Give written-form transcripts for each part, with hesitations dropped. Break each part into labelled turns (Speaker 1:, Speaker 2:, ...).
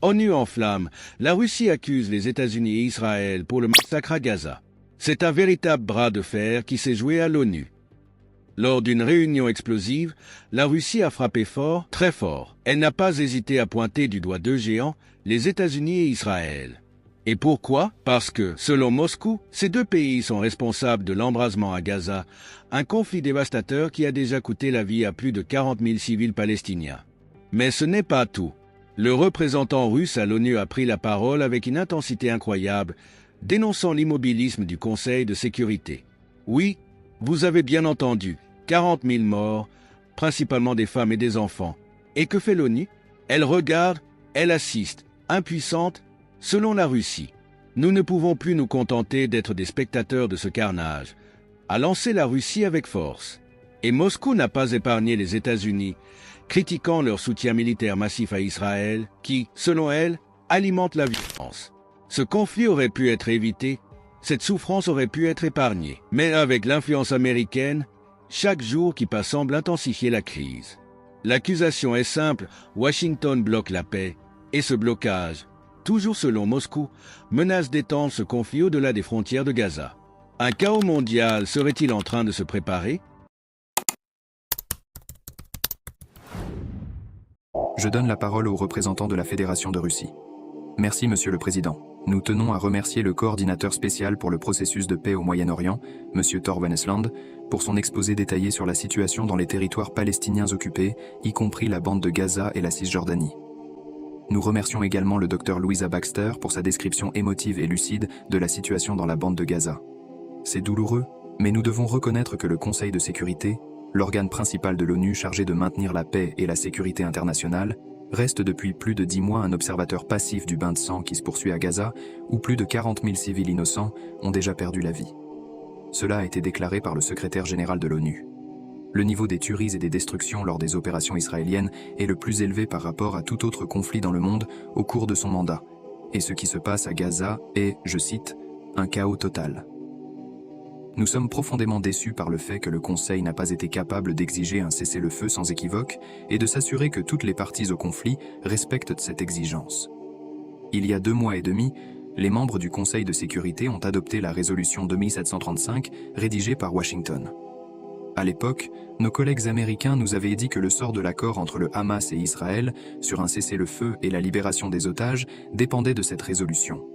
Speaker 1: ONU en flammes, la Russie accuse les États-Unis et Israël pour le massacre à Gaza. C'est un véritable bras de fer qui s'est joué à l'ONU. Lors d'une réunion explosive, la Russie a frappé fort, très fort. Elle n'a pas hésité à pointer du doigt deux géants, les États-Unis et Israël. Et pourquoi? Parce que, selon Moscou, ces deux pays sont responsables de l'embrasement à Gaza, un conflit dévastateur qui a déjà coûté la vie à plus de 40 000 civils palestiniens. Mais ce n'est pas tout. Le représentant russe à l'ONU a pris la parole avec une intensité incroyable, dénonçant l'immobilisme du Conseil de sécurité. Oui, vous avez bien entendu, 40 000 morts, principalement des femmes et des enfants. Et que fait l'ONU? Elle regarde, elle assiste, impuissante, selon la Russie. Nous ne pouvons plus nous contenter d'être des spectateurs de ce carnage, a lancé la Russie avec force. Et Moscou n'a pas épargné les États-Unis, critiquant leur soutien militaire massif à Israël, qui, selon elle, alimente la violence. Ce conflit aurait pu être évité, cette souffrance aurait pu être épargnée. Mais avec l'influence américaine, chaque jour qui passe semble intensifier la crise. L'accusation est simple, Washington bloque la paix, et ce blocage, toujours selon Moscou, menace d'étendre ce conflit au-delà des frontières de Gaza. Un chaos mondial serait-il en train de se préparer?
Speaker 2: Je donne la parole au représentant de la Fédération de Russie. Merci, Monsieur le Président. Nous tenons à remercier le coordinateur spécial pour le processus de paix au Moyen-Orient, Monsieur Thor Wennesland, pour son exposé détaillé sur la situation dans les territoires palestiniens occupés, y compris la bande de Gaza et la Cisjordanie. Nous remercions également le Dr Louisa Baxter pour sa description émotive et lucide de la situation dans la bande de Gaza. C'est douloureux, mais nous devons reconnaître que le Conseil de sécurité, l'organe principal de l'ONU chargé de maintenir la paix et la sécurité internationale, reste depuis plus de 10 mois un observateur passif du bain de sang qui se poursuit à Gaza, où plus de 40 000 civils innocents ont déjà perdu la vie. Cela a été déclaré par le secrétaire général de l'ONU. Le niveau des tueries et des destructions lors des opérations israéliennes est le plus élevé par rapport à tout autre conflit dans le monde au cours de son mandat, et ce qui se passe à Gaza est, je cite, « un chaos total ». Nous sommes profondément déçus par le fait que le Conseil n'a pas été capable d'exiger un cessez-le-feu sans équivoque et de s'assurer que toutes les parties au conflit respectent cette exigence. Il y a 2 mois et demi, les membres du Conseil de sécurité ont adopté la résolution 2735 rédigée par Washington. À l'époque, nos collègues américains nous avaient dit que le sort de l'accord entre le Hamas et Israël sur un cessez-le-feu et la libération des otages dépendait de cette résolution.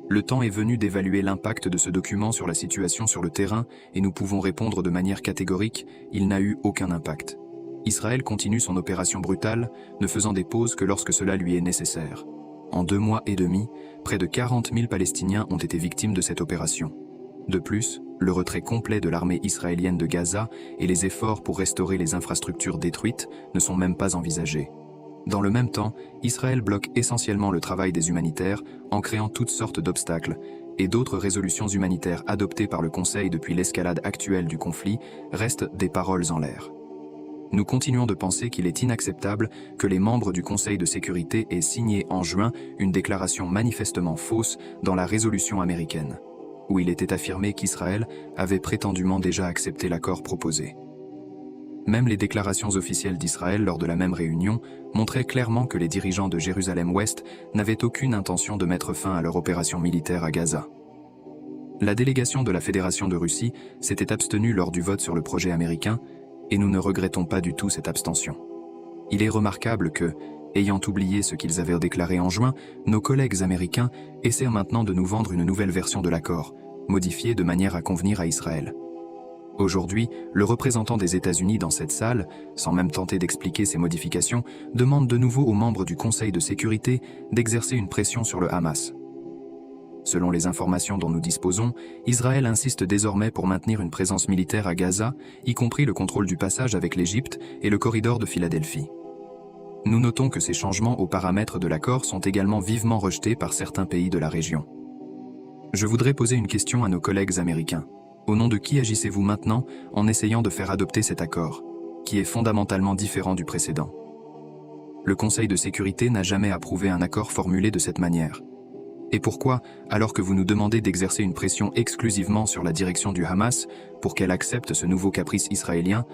Speaker 2: Le temps est venu d'évaluer l'impact de ce document sur la situation sur le terrain et nous pouvons répondre de manière catégorique, il n'a eu aucun impact. Israël continue son opération brutale, ne faisant des pauses que lorsque cela lui est nécessaire. En 2 mois et demi, près de 40 000 Palestiniens ont été victimes de cette opération. De plus, le retrait complet de l'armée israélienne de Gaza et les efforts pour restaurer les infrastructures détruites ne sont même pas envisagés. Dans le même temps, Israël bloque essentiellement le travail des humanitaires en créant toutes sortes d'obstacles, et d'autres résolutions humanitaires adoptées par le Conseil depuis l'escalade actuelle du conflit restent des paroles en l'air. Nous continuons de penser qu'il est inacceptable que les membres du Conseil de sécurité aient signé en juin une déclaration manifestement fausse dans la résolution américaine, où il était affirmé qu'Israël avait prétendument déjà accepté l'accord proposé. Même les déclarations officielles d'Israël lors de la même réunion montraient clairement que les dirigeants de Jérusalem-Ouest n'avaient aucune intention de mettre fin à leur opération militaire à Gaza. La délégation de la Fédération de Russie s'était abstenue lors du vote sur le projet américain, et nous ne regrettons pas du tout cette abstention. Il est remarquable que, ayant oublié ce qu'ils avaient déclaré en juin, nos collègues américains essaient maintenant de nous vendre une nouvelle version de l'accord, modifiée de manière à convenir à Israël. Aujourd'hui, le représentant des États-Unis dans cette salle, sans même tenter d'expliquer ces modifications, demande de nouveau aux membres du Conseil de sécurité d'exercer une pression sur le Hamas. Selon les informations dont nous disposons, Israël insiste désormais pour maintenir une présence militaire à Gaza, y compris le contrôle du passage avec l'Égypte et le corridor de Philadelphie. Nous notons que ces changements aux paramètres de l'accord sont également vivement rejetés par certains pays de la région. Je voudrais poser une question à nos collègues américains. Au nom de qui agissez-vous maintenant en essayant de faire adopter cet accord, qui est fondamentalement différent du précédent? Le Conseil de sécurité n'a jamais approuvé un accord formulé de cette manière. Et pourquoi, alors que vous nous demandez d'exercer une pression exclusivement sur la direction du Hamas pour qu'elle accepte ce nouveau caprice israélien,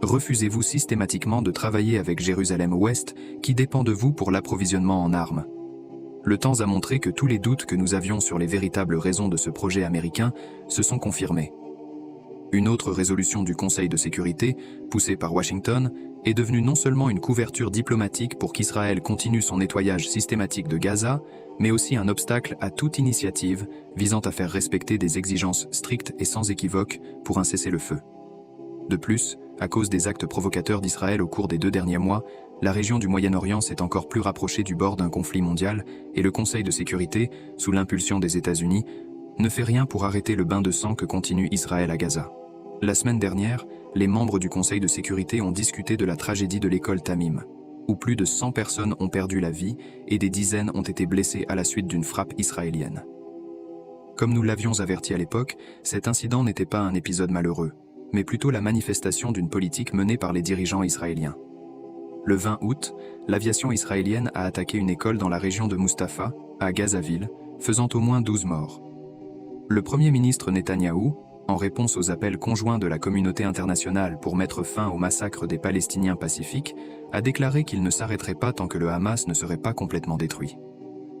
Speaker 2: refusez-vous systématiquement de travailler avec Jérusalem-Ouest qui dépend de vous pour l'approvisionnement en armes? Le temps a montré que tous les doutes que nous avions sur les véritables raisons de ce projet américain se sont confirmés. Une autre résolution du Conseil de sécurité, poussée par Washington, est devenue non seulement une couverture diplomatique pour qu'Israël continue son nettoyage systématique de Gaza, mais aussi un obstacle à toute initiative visant à faire respecter des exigences strictes et sans équivoque pour un cessez-le-feu. De plus, à cause des actes provocateurs d'Israël au cours des 2 derniers mois, la région du Moyen-Orient s'est encore plus rapprochée du bord d'un conflit mondial et le Conseil de sécurité, sous l'impulsion des États-Unis, ne fait rien pour arrêter le bain de sang que continue Israël à Gaza. La semaine dernière, les membres du Conseil de sécurité ont discuté de la tragédie de l'école Tamim, où plus de 100 personnes ont perdu la vie et des dizaines ont été blessées à la suite d'une frappe israélienne. Comme nous l'avions averti à l'époque, cet incident n'était pas un épisode malheureux, mais plutôt la manifestation d'une politique menée par les dirigeants israéliens. Le 20 août, l'aviation israélienne a attaqué une école dans la région de Mustafa, à Gazaville, faisant au moins 12 morts. Le Premier ministre Netanyahou, en réponse aux appels conjoints de la communauté internationale pour mettre fin au massacre des Palestiniens pacifiques, a déclaré qu'il ne s'arrêterait pas tant que le Hamas ne serait pas complètement détruit.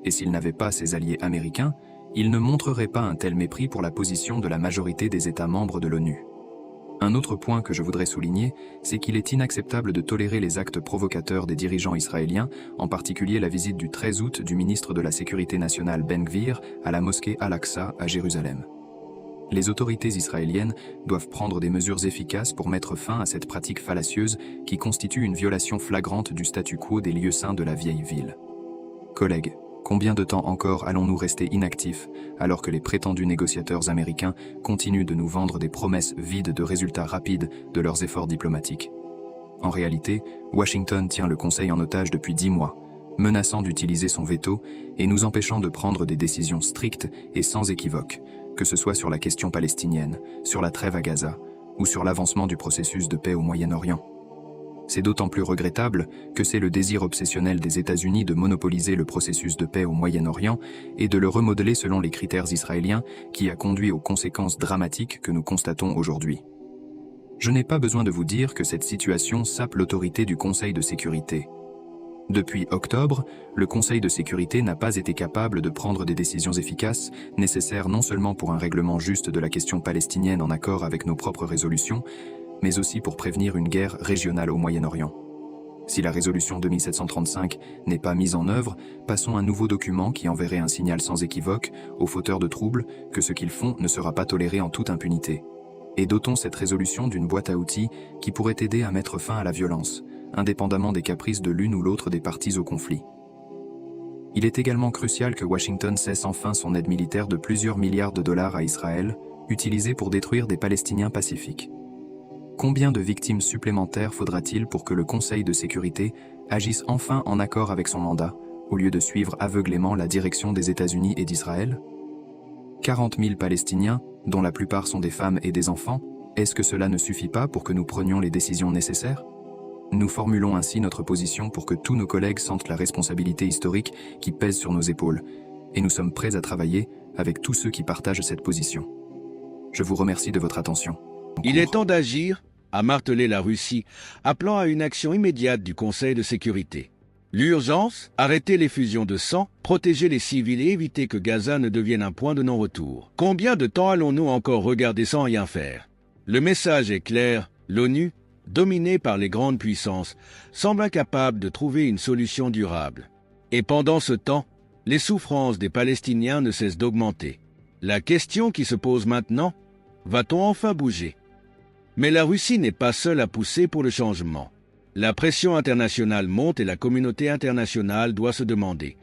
Speaker 2: Et s'il n'avait pas ses alliés américains, il ne montrerait pas un tel mépris pour la position de la majorité des États membres de l'ONU. Un autre point que je voudrais souligner, c'est qu'il est inacceptable de tolérer les actes provocateurs des dirigeants israéliens, en particulier la visite du 13 août du ministre de la Sécurité nationale Ben Gvir à la mosquée Al-Aqsa à Jérusalem. Les autorités israéliennes doivent prendre des mesures efficaces pour mettre fin à cette pratique fallacieuse qui constitue une violation flagrante du statu quo des lieux saints de la vieille ville. Collègues, combien de temps encore allons-nous rester inactifs alors que les prétendus négociateurs américains continuent de nous vendre des promesses vides de résultats rapides de leurs efforts diplomatiques? En réalité, Washington tient le Conseil en otage depuis 10 mois, menaçant d'utiliser son veto et nous empêchant de prendre des décisions strictes et sans équivoque, que ce soit sur la question palestinienne, sur la trêve à Gaza ou sur l'avancement du processus de paix au Moyen-Orient. C'est d'autant plus regrettable que c'est le désir obsessionnel des États-Unis de monopoliser le processus de paix au Moyen-Orient et de le remodeler selon les critères israéliens qui a conduit aux conséquences dramatiques que nous constatons aujourd'hui. Je n'ai pas besoin de vous dire que cette situation sape l'autorité du Conseil de sécurité. Depuis octobre, le Conseil de sécurité n'a pas été capable de prendre des décisions efficaces, nécessaires non seulement pour un règlement juste de la question palestinienne en accord avec nos propres résolutions, mais aussi pour prévenir une guerre régionale au Moyen-Orient. Si la résolution 2735 n'est pas mise en œuvre, passons un nouveau document qui enverrait un signal sans équivoque aux fauteurs de troubles que ce qu'ils font ne sera pas toléré en toute impunité. Et dotons cette résolution d'une boîte à outils qui pourrait aider à mettre fin à la violence, indépendamment des caprices de l'une ou l'autre des parties au conflit. Il est également crucial que Washington cesse enfin son aide militaire de plusieurs milliards de dollars à Israël, utilisée pour détruire des Palestiniens pacifiques. Combien de victimes supplémentaires faudra-t-il pour que le Conseil de sécurité agisse enfin en accord avec son mandat, au lieu de suivre aveuglément la direction des États-Unis et d'Israël? 40 000 Palestiniens, dont la plupart sont des femmes et des enfants, est-ce que cela ne suffit pas pour que nous prenions les décisions nécessaires? Nous formulons ainsi notre position pour que tous nos collègues sentent la responsabilité historique qui pèse sur nos épaules, et nous sommes prêts à travailler avec tous ceux qui partagent cette position. Je vous remercie de votre attention.
Speaker 1: Il est temps d'agir, a martelé la Russie, appelant à une action immédiate du Conseil de sécurité. L'urgence, arrêter les fusions de sang, protéger les civils et éviter que Gaza ne devienne un point de non-retour. Combien de temps allons-nous encore regarder sans rien faire? Le message est clair, l'ONU, dominée par les grandes puissances, semble incapable de trouver une solution durable. Et pendant ce temps, les souffrances des Palestiniens ne cessent d'augmenter. La question qui se pose maintenant, va-t-on enfin bouger? Mais la Russie n'est pas seule à pousser pour le changement. La pression internationale monte et la communauté internationale doit se demander: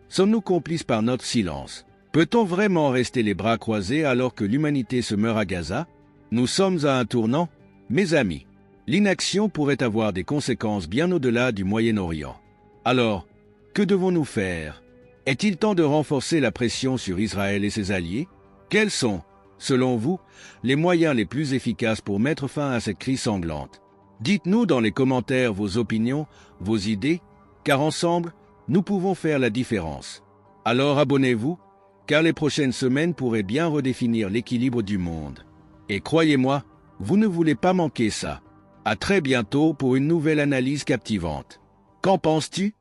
Speaker 1: sommes-nous complices par notre silence? Peut-on vraiment rester les bras croisés alors que l'humanité se meurt à Gaza? Nous sommes à un tournant, mes amis. L'inaction pourrait avoir des conséquences bien au-delà du Moyen-Orient. Alors, que devons-nous faire? Est-il temps de renforcer la pression sur Israël et ses alliés? Quels sont, selon vous, les moyens les plus efficaces pour mettre fin à cette crise sanglante? Dites-nous dans les commentaires vos opinions, vos idées, car ensemble, nous pouvons faire la différence. Alors abonnez-vous, car les prochaines semaines pourraient bien redéfinir l'équilibre du monde. Et croyez-moi, vous ne voulez pas manquer ça. À très bientôt pour une nouvelle analyse captivante. Qu'en penses-tu?